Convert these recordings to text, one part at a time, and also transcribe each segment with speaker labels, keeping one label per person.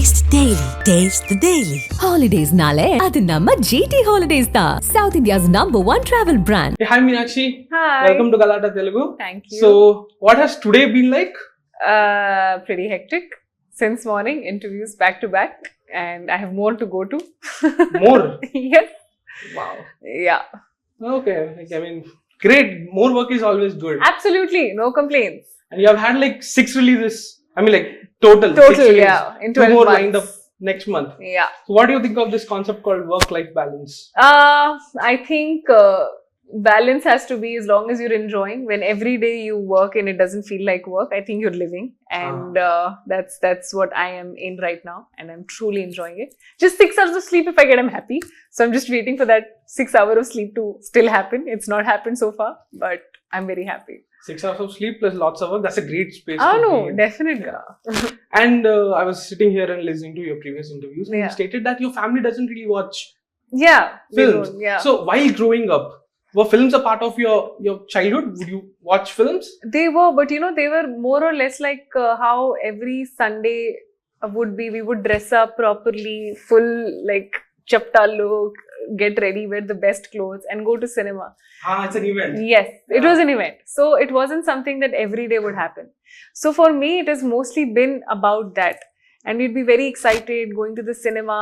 Speaker 1: Taste the Daily.
Speaker 2: Holidays nale, adu namma GT Holidays da. South India's #1 travel brand.
Speaker 3: Hey, hi Meenakshi.
Speaker 4: Hi.
Speaker 3: Welcome to Galatta Telugu.
Speaker 4: Thank you.
Speaker 3: So, what has today been like?
Speaker 4: Pretty hectic. Since morning, interviews back to back, and I have more to go to.
Speaker 3: More?
Speaker 4: Yes.
Speaker 3: Wow.
Speaker 4: Yeah.
Speaker 3: Okay. I mean, great. More work is always good.
Speaker 4: Absolutely. No complaints.
Speaker 3: And you have had like 6 releases. I mean, like total. 6
Speaker 4: Total,
Speaker 3: releases.
Speaker 4: yeah. In
Speaker 3: 2
Speaker 4: 12
Speaker 3: more
Speaker 4: months.
Speaker 3: lined up next month.
Speaker 4: Yeah.
Speaker 3: So, what do you think of this concept called work-life balance?
Speaker 4: I think balance has to be as long as you're enjoying. When every day you work and it doesn't feel like work, I think you're living, and that's what I am in right now, and I'm truly enjoying it. Just 6 hours of sleep, if I get, I'm happy. So I'm just waiting for that 6 hour of sleep to still happen. It's not happened so far, but I'm very happy.
Speaker 3: 6 hours of sleep plus lots of work. That's a great space.
Speaker 4: Oh
Speaker 3: to
Speaker 4: no,
Speaker 3: be in.
Speaker 4: definitely.
Speaker 3: Yeah. And I was sitting here and listening to your previous interviews, and you
Speaker 4: Yeah.
Speaker 3: stated that your family doesn't really watch
Speaker 4: Yeah. we
Speaker 3: films.
Speaker 4: don't, Yeah.
Speaker 3: So while growing up, were films a part of your childhood? Would you watch films?
Speaker 4: They were, but they were more or less like how every Sunday would be. We would dress up properly, full like chapta look, get ready, wear the best clothes, and go to cinema.
Speaker 3: It's an event.
Speaker 4: Yes, it
Speaker 3: Yeah.
Speaker 4: was an event. So it wasn't something that every day would happen. So for me, it has mostly been about that. And we'd be very excited going to the cinema.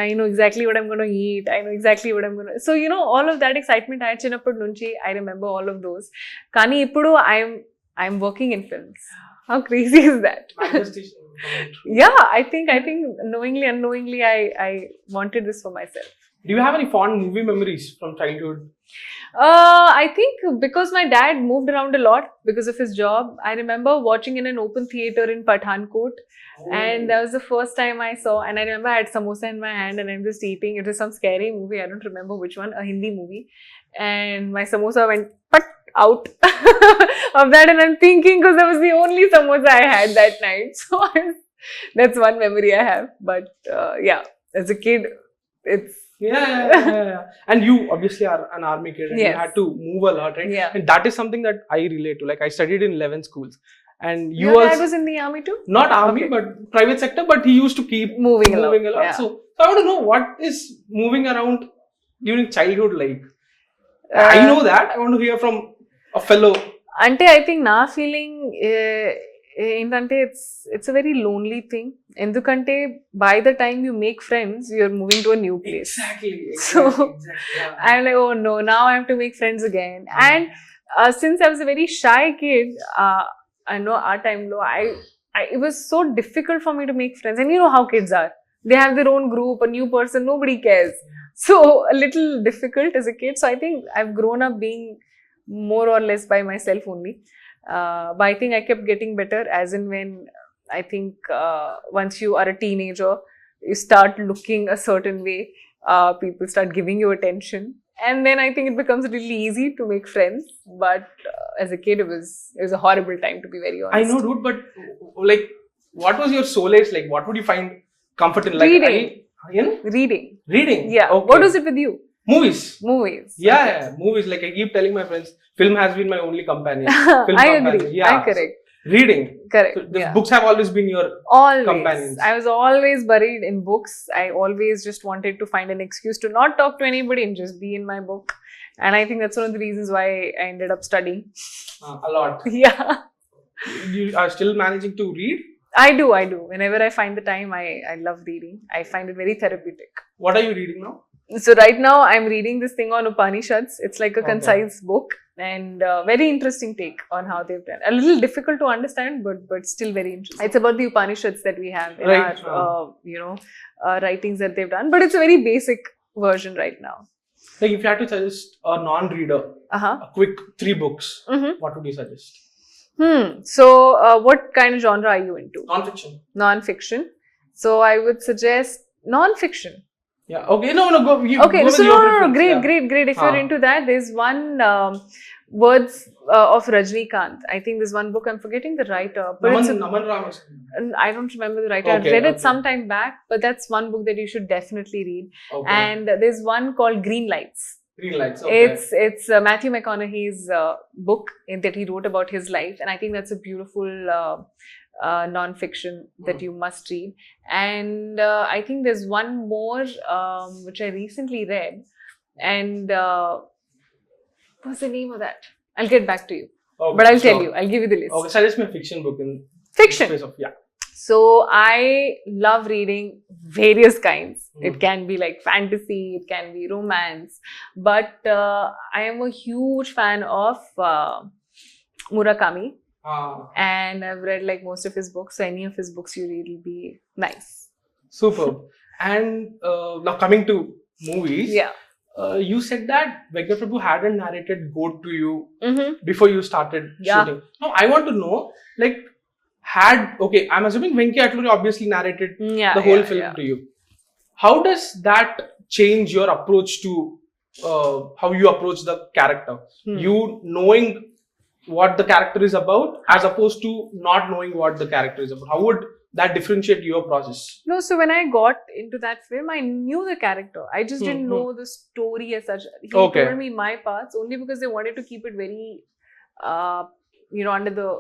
Speaker 4: I know exactly what I'm going to eat. I know exactly what I'm going to... So, all of that excitement, I chinnappudu nunchi, I remember all of those. Kani ippudu, I'm working in films. How crazy is that?
Speaker 3: Manifestation.
Speaker 4: Yeah, I think knowingly, unknowingly, I wanted this for myself.
Speaker 3: Do you have any fond movie memories from childhood?
Speaker 4: I think because my dad moved around a lot because of his job, I remember watching in an open theater in Pathankot, and that was the first time I saw, and I remember I had samosa in my hand and I'm just eating. It was some scary movie, I don't remember which one, a Hindi movie, and my samosa went pat out of that, and I'm thinking because that was the only samosa I had that night. So that's one memory I have. But yeah, as a kid, it's
Speaker 3: Yeah. And you obviously are an army kid, and
Speaker 4: Yes.
Speaker 3: you had to move a lot, right?
Speaker 4: Yeah.
Speaker 3: And that is something that I relate to. Like, I studied in 11 schools, and you
Speaker 4: your dad was in the army too?
Speaker 3: not army,
Speaker 4: Okay.
Speaker 3: but private sector, but he used to keep
Speaker 4: Moving along,
Speaker 3: a lot.
Speaker 4: yeah.
Speaker 3: So I want to know, what is moving around during childhood like? I know that. I want to hear from a fellow.
Speaker 4: అంటే I think నా feeling ఏంటంటే it's a very lonely thing. ఎందుకంటే by the time you make friends you're moving to a new place.
Speaker 3: Exactly.
Speaker 4: So,
Speaker 3: Yeah.
Speaker 4: I'm like, oh no, now I have to make friends again. And since I was a very shy kid, I know our time low, it was so difficult for me to make friends. And you know how kids are. They have their own group, a new person, nobody cares. So a little difficult as a kid. So I think I've grown up being more or less by myself only. But I think I kept getting better as in when I think once you are a teenager, you start looking a certain way. People start giving you attention, and then I think it becomes really easy to make friends. But as a kid, it was a horrible time, to be very honest.
Speaker 3: I know, dude, but like, what was your solace like? What would you find comfort in? Like,
Speaker 4: Reading.
Speaker 3: Reading.
Speaker 4: Yeah.
Speaker 3: Okay.
Speaker 4: What was it with you?
Speaker 3: Movies.
Speaker 4: Movies.
Speaker 3: Yeah,
Speaker 4: Okay.
Speaker 3: yeah, movies. Like, I keep telling my friends, film has been my only companion. Film
Speaker 4: I
Speaker 3: companion.
Speaker 4: agree.
Speaker 3: Yeah.
Speaker 4: I correct.
Speaker 3: Reading.
Speaker 4: Correct.
Speaker 3: So the
Speaker 4: Yeah.
Speaker 3: books have always been your
Speaker 4: Always.
Speaker 3: companions.
Speaker 4: I was always buried in books. I always just wanted to find an excuse to not talk to anybody and just be in my book. And I think that's one of the reasons why I ended up studying.
Speaker 3: A lot.
Speaker 4: Yeah.
Speaker 3: You are still managing to read?
Speaker 4: I do. Whenever I find the time, I love reading. I find it very therapeutic.
Speaker 3: What are you reading now?
Speaker 4: So right now, I'm reading this thing on Upanishads. It's like a
Speaker 3: Okay.
Speaker 4: concise book, and very interesting take on how they've done. A little difficult to understand, but still very interesting. It's about the Upanishads that we have in
Speaker 3: Right.
Speaker 4: our writings that they've done. But it's a very basic version right now.
Speaker 3: Like, if you had to suggest a non-reader,
Speaker 4: Uh-huh.
Speaker 3: a quick 3 books,
Speaker 4: Mhm.
Speaker 3: what would you suggest?
Speaker 4: So what kind of genre are you into?
Speaker 3: Non-fiction.
Speaker 4: Non-fiction. So I would suggest non-fiction.
Speaker 3: Yeah. Okay. No. Go.
Speaker 4: Okay,
Speaker 3: go with
Speaker 4: so
Speaker 3: your
Speaker 4: no,
Speaker 3: preference,
Speaker 4: great,
Speaker 3: yeah.
Speaker 4: great. If you're into that, there's one words of Rajnikant. I think there's one book, I'm forgetting the writer, but
Speaker 3: Naman Ramakrishnan.
Speaker 4: I don't remember the writer.
Speaker 3: Okay,
Speaker 4: I've read it
Speaker 3: okay.
Speaker 4: some time back, but that's one book that you should definitely read.
Speaker 3: Okay.
Speaker 4: And there's one called Green Lights.
Speaker 3: Green Lights. Okay.
Speaker 4: It's Matthew McConaughey's book that he wrote about his life, and I think that's a beautiful non-fiction that you must read. And I think there's one more which I recently read, and what's the name of that? I'll get back to you.
Speaker 3: Okay,
Speaker 4: But I'll tell
Speaker 3: sure.
Speaker 4: you. I'll give you the list.
Speaker 3: Okay, suggest me a fiction book in
Speaker 4: Fiction.
Speaker 3: space of, yeah.
Speaker 4: So I love reading various kinds.
Speaker 3: Mhm.
Speaker 4: It can be like fantasy, it can be romance, but I am a huge fan of Murakami, and I've read like most of his books. So any of his books you read will be nice.
Speaker 3: Superb. And now coming to movies,
Speaker 4: Yeah.
Speaker 3: You said that Venkat Prabhu hadn't narrated Goat to you
Speaker 4: Mm-hmm.
Speaker 3: before you started
Speaker 4: Yeah.
Speaker 3: shooting. Now I want to know, like, I'm assuming Venki Atluri obviously narrated
Speaker 4: Yeah.
Speaker 3: the whole
Speaker 4: yeah,
Speaker 3: film
Speaker 4: yeah.
Speaker 3: to you. How does that change your approach to how you approach the character?
Speaker 4: Hmm.
Speaker 3: You knowing what the character is about as opposed to not knowing what the character is about. How would that differentiate your process?
Speaker 4: No, so when I got into that film, I knew the character. I just didn't
Speaker 3: Mhm.
Speaker 4: know the story as such. He
Speaker 3: Okay.
Speaker 4: told me my parts only because they wanted to keep it very, under the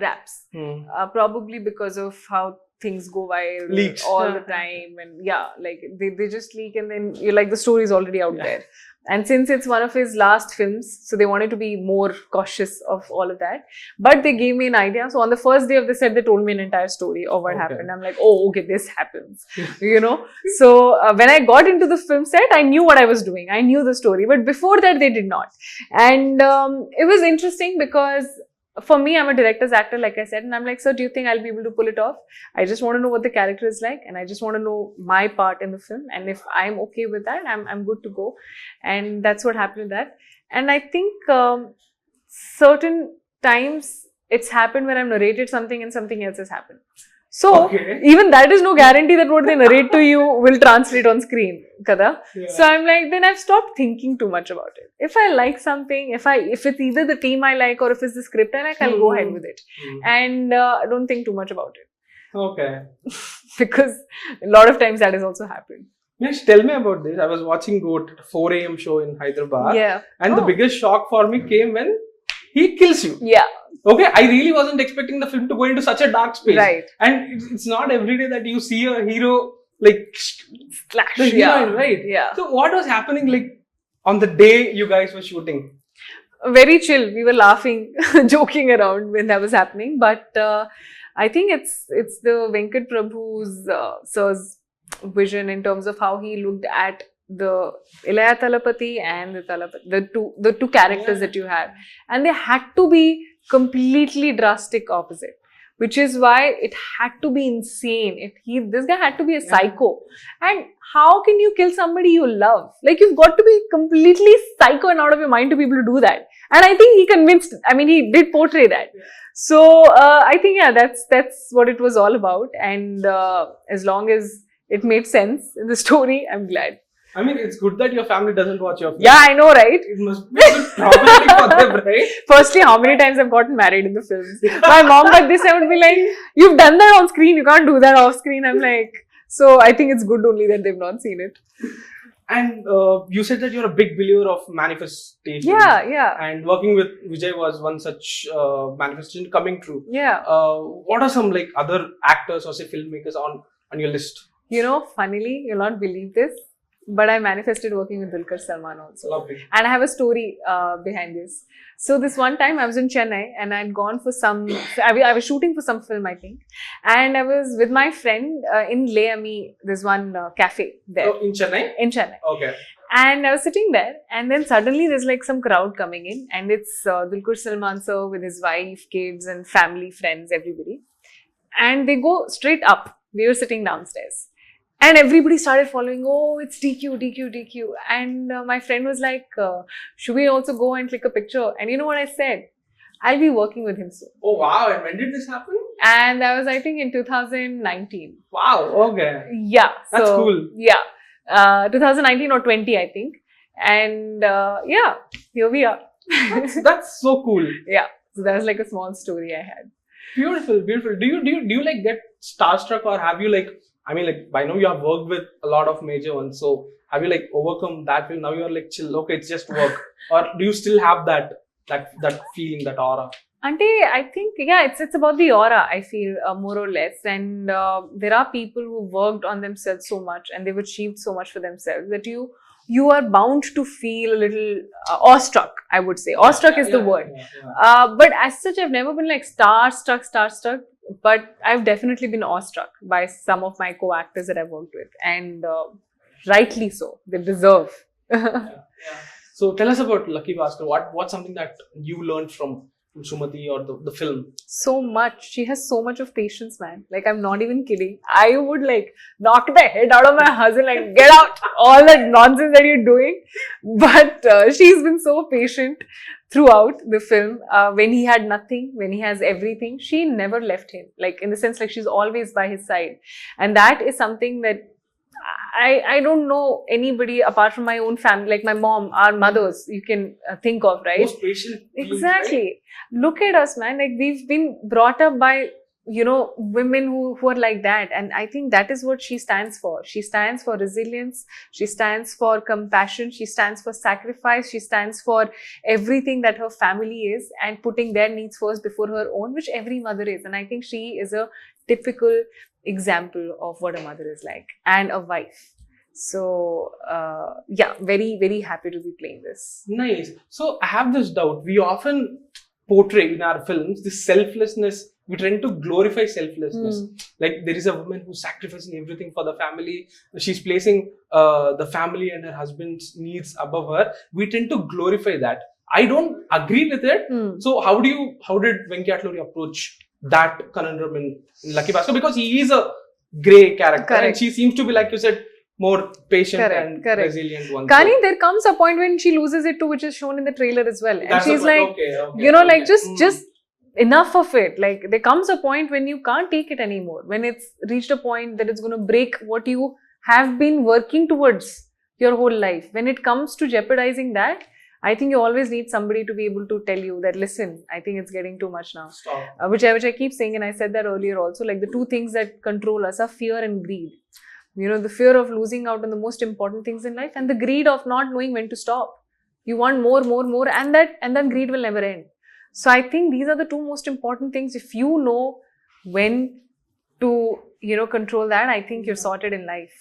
Speaker 4: wraps.
Speaker 3: Hmm.
Speaker 4: Probably because of how things go viral
Speaker 3: Leaks.
Speaker 4: all
Speaker 3: Yeah.
Speaker 4: the time, and like they just leak, and then you're like, the story is already out
Speaker 3: Yeah.
Speaker 4: there. And since it's one of his last films, so they wanted to be more cautious of all of that. But they gave me an idea. So on the first day of the set, they told me an entire story of what
Speaker 3: Okay.
Speaker 4: happened. I'm like, oh, okay, this happens, So when I got into the film set, I knew what I was doing. I knew the story. But before that, they did not. And it was interesting because for me, I'm a director's actor, like I said, and I'm like, sir, do you think I'll be able to pull it off? I just want to know what the character is like, and I just want to know my part in the film. And if I'm okay with that, I'm good to go. And that's what happened with that. And I think certain times it's happened when I've narrated something and something else has happened. So
Speaker 3: Okay.
Speaker 4: even that is no guarantee that what they narrate to you will translate on screen, kada?
Speaker 3: Yeah.
Speaker 4: So I'm like, then I've stopped thinking too much about it. If I like something, if it's either the team I like or if it's the script I like, I'll go ahead with it.
Speaker 3: Hmm.
Speaker 4: And I don't think too much about it.
Speaker 3: Okay.
Speaker 4: Because a lot of times that has also happened.
Speaker 3: Next, tell me about this. I was watching Goat at a 4 a.m. show in Hyderabad.
Speaker 4: Yeah.
Speaker 3: And the
Speaker 4: Oh.
Speaker 3: biggest shock for me came when he kills you.
Speaker 4: Yeah.
Speaker 3: Okay, I really wasn't expecting the film to go into such a dark space.
Speaker 4: Right.
Speaker 3: And it's not every day that you see a hero like
Speaker 4: Slash.
Speaker 3: the heroine, right?
Speaker 4: Yeah.
Speaker 3: So what was happening like on the day you guys were shooting?
Speaker 4: Very chill. We were laughing, joking around when that was happening. But I think it's the Venkat Prabhu's sir's vision in terms of how he looked at the Ilaya Talapati and the two characters
Speaker 3: Yeah.
Speaker 4: that you have, and they had to be completely drastic opposite, which is why it had to be insane. This guy had to be a psycho. And how can you kill somebody you love? Like, you've got to be completely psycho and out of your mind to be able to do that. And I think he did portray that.
Speaker 3: Yeah.
Speaker 4: So I think that's what it was all about. And as long as it made sense in the story, I'm glad.
Speaker 3: I mean, it's good that your family doesn't watch your film.
Speaker 4: Yeah, I know, right?
Speaker 3: It must be a bit traumatic for them, right?
Speaker 4: Firstly, how many times I've gotten married in the films? My mom back this time would be like, you've done that on screen, you can't do that off screen. I'm like, so I think it's good only that they've not seen it.
Speaker 3: And you said that you're a big believer of manifestation.
Speaker 4: Yeah.
Speaker 3: And working with Vijay was one such manifestation coming true.
Speaker 4: Yeah.
Speaker 3: What are some like other actors or say filmmakers on your list?
Speaker 4: Funnily, you'll not believe this, but I manifested working with Dulquer Salmaan also.
Speaker 3: Lovely.
Speaker 4: And I have a story behind this. So this one time I was in Chennai and I'd gone for I was shooting for some film, I think. And I was with my friend in Leami. There's one cafe there.
Speaker 3: Oh, in Chennai?
Speaker 4: In Chennai.
Speaker 3: Okay.
Speaker 4: And I was sitting there, and then suddenly there's like some crowd coming in, and it's Dulquer Salmaan sir with his wife, kids, and family, friends, everybody. And they go straight up. We were sitting downstairs. And everybody started following, oh, it's DQ. And my friend was like, should we also go and click a picture? And you know what I said? I'll be working with him soon.
Speaker 3: Oh, wow. And when did this happen?
Speaker 4: And that was, I think, in 2019.
Speaker 3: Wow. Okay.
Speaker 4: Yeah.
Speaker 3: That's cool.
Speaker 4: Yeah. 2019 or 20, I think. And here we are.
Speaker 3: That's so cool.
Speaker 4: Yeah. So that was like a small story I had.
Speaker 3: Beautiful. Do you like get starstruck, or have you like, I mean, like, I know you have worked with a lot of major ones, so have you like overcome that? Now you're like chill, okay, it's just work, or do you still have that feeling, that aura?
Speaker 4: Ante, I think, yeah, it's about the aura, I feel, more or less. And there are people who worked on themselves so much and they've achieved so much for themselves that you are bound to feel a little awestruck, I would say. Awestruck is the word. But as such, I've never been like starstruck, but I've definitely been awestruck by some of my co-actors that I've worked with. And rightly so. They deserve.
Speaker 3: So tell us about Lucky Bhaskar. What's something that you learned from Sumati or the film?
Speaker 4: So much. She has so much of patience, man. Like, I'm not even kidding. I would like knock the head out of my husband, like, get out, all that nonsense that you're doing. But she's been so patient throughout the film. When he had nothing, when he has everything, she never left him. Like, in the sense, like, she's always by his side. And that is something that I don't know anybody apart from my own family, like my mom, our mothers, you can think of, right?
Speaker 3: Most patient.
Speaker 4: Exactly.
Speaker 3: Right?
Speaker 4: Look at us, man. Like, we've been brought up by, you know, women who are like that. And I think that is what she stands for. She stands for resilience. She stands for compassion. She stands for sacrifice. She stands for everything that her family is and putting their needs first before her own, which every mother is. And I think she is a typical example of what a mother is like and a wife. So yeah, very, very happy to be playing this.
Speaker 3: Nice. So I have this doubt. We often portray in our films this selflessness. We tend to glorify selflessness. Like, there is a woman who's sacrificing everything for the family. She's placing the family and her husband's needs above her. We tend to glorify that. I don't agree with it. So how did Venkat Srikar approach that conundrum in Lucky Bhaskar? Because he is a grey character.
Speaker 4: Correct.
Speaker 3: And she seems to be, like you said, more patient and resilient one.
Speaker 4: Kani, there comes a point when she loses it too, which is shown in the trailer as well. And she's like,
Speaker 3: okay,
Speaker 4: you know, like just enough of it. Like, there comes a point when you can't take it anymore. When it's reached a point that it's going to break what you have been working towards your whole life. When it comes to jeopardizing that, I think you always need somebody to be able to tell you that, listen, I think it's getting too much now.
Speaker 3: Stop.
Speaker 4: Which I keep saying, and I said that earlier also, like, the two things that control us are fear and greed. You know, the fear of losing out on the most important things in life and the greed of not knowing when to stop. You want more, and then greed will never end. So I think these are the two most important things. If you know when to, you know, control that, I think you're sorted in life.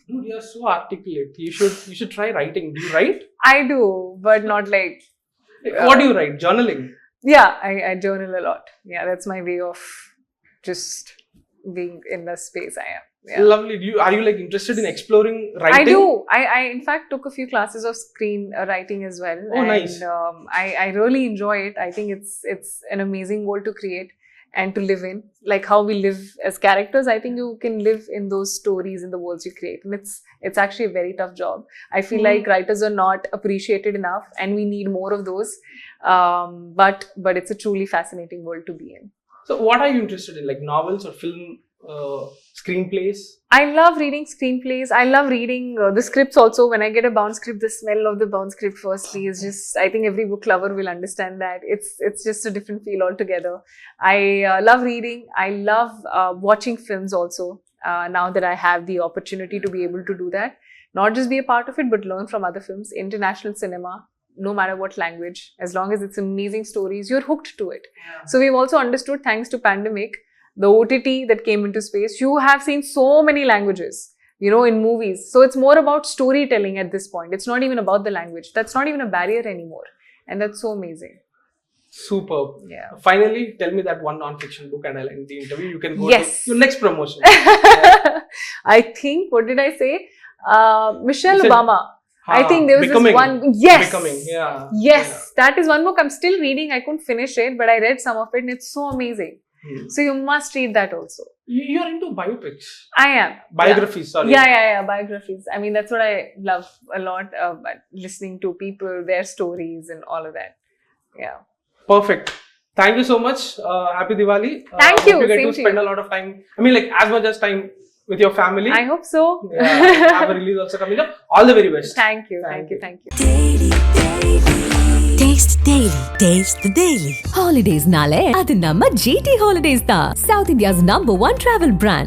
Speaker 3: Dude, you're so articulate. You should try writing. Do you write?
Speaker 4: I do, but not like...
Speaker 3: What do you write? Journaling?
Speaker 4: Yeah, I journal a lot. Yeah, that's my way of just being in the space I am. Yeah.
Speaker 3: Lovely. Are you like interested in exploring writing?
Speaker 4: I do. I in fact took a few classes of screen writing as well.
Speaker 3: Oh, nice.
Speaker 4: And I really enjoy it. I think it's an amazing world to create and to live in. Like how we live as characters, I think you can live in those stories in the worlds you create. And it's actually a very tough job. I feel like writers are not appreciated enough and we need more of those. But it's a truly fascinating world to be in.
Speaker 3: So what are you interested in? Like novels or film screenplays?
Speaker 4: I love reading screenplays. I love reading the scripts also. When I get a bound script, the smell of the bound script firstly is just, I think every book lover will understand that. It's just a different feel altogether. I love reading. I love watching films also. Now that I have the opportunity to be able to do that. Not just be a part of it, but learn from other films. International cinema, no matter what language. As long as it's amazing stories, you're hooked to it. Yeah. So we've also understood, thanks to pandemic, the OTT that came into space, you have seen so many languages, you know, in movies. So it's more about storytelling at this point. It's not even about the language. That's not even a barrier anymore. And that's so amazing.
Speaker 3: Superb.
Speaker 4: Yeah.
Speaker 3: Finally, tell me that one non-fiction book and I'll end the interview. You can go
Speaker 4: to
Speaker 3: your next promotion.
Speaker 4: I think, what did I say? Michelle Obama. I think there was this one. Yes.
Speaker 3: Becoming, yeah.
Speaker 4: Yes. Yeah. That is one book I'm still reading. I couldn't finish it, but I read some of it and it's so amazing. So you must read that also.
Speaker 3: You're into biopics.
Speaker 4: I am.
Speaker 3: Biographies, sorry.
Speaker 4: Yeah, biographies. I mean, that's what I love a lot, listening to people, their stories and all of that. Yeah.
Speaker 3: Perfect. Thank you so much. Happy Diwali.
Speaker 4: Thank you.
Speaker 3: You get to spend a lot of time. I mean, like as much as time with your family.
Speaker 4: I hope so.
Speaker 3: Yeah, have a release also coming up. All the very best.
Speaker 4: Thank you.
Speaker 2: Taste the daily. Holidays nale adu namma GT Holidays da. South India's #1 travel brand.